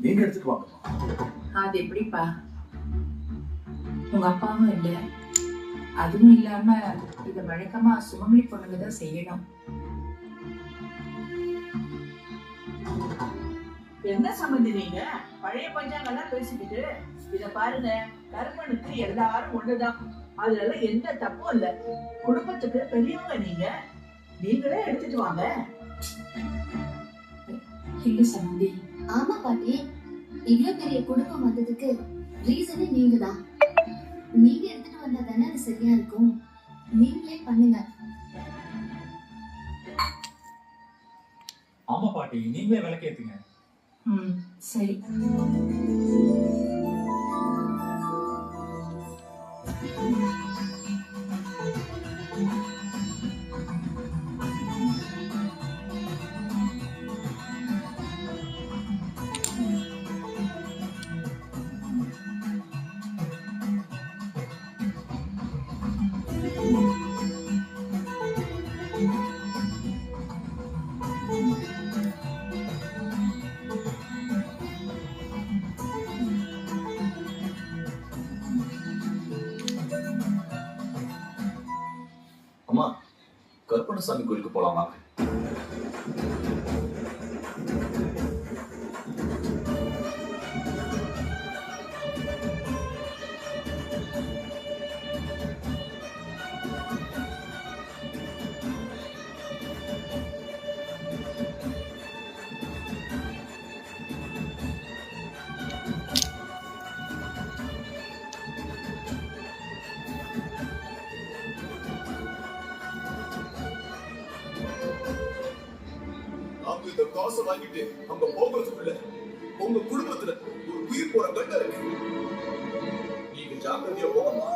நீங்க எடுத்துட்டு வாங்கம்மா. அது எப்படிப்பா? உங்க அப்பாவும் இல்லை, அதுவும் இல்லாம இத வழக்கமா சுமங்கலி பொண்ணுங்க தான் செய்யணும். என்ன சம்பந்தி நீங்க பழைய பஞ்சாங்கெல்லாம் பேசிக்கிட்டு? இத பாருங்க, கருப்பனுக்கு எல்லாரும் ஒண்ணுதான். அதுல எந்த தப்பும் இல்ல. குடும்பத்துக்கு பெரியவங்க நீங்களே எடுத்துட்டு வாங்க. இல்ல சம்பந்தி. ஆமா பாட்டி, இவ்வளவு பெரிய குடும்பம் வந்ததுக்கு ரீசனே நீங்க தான். நீங்க எடுத்துட்டு வந்தா தானே அது சரியா இருக்கும். நீங்களே பண்ணுங்க. ஆமா பாட்டி, நீங்களே விளக்கேத்துங்க. சரி. அம்மா, கருப்பணசாமி கோயிலுக்கு போலாமா? இந்த காசை வாங்கிட்டு அங்க போகிறதுக்குள்ள உங்க குடும்பத்துல ஒரு உயிர் போற கண்ட இருக்கு. நீங்க ஜாக்கிரதையா போகமா.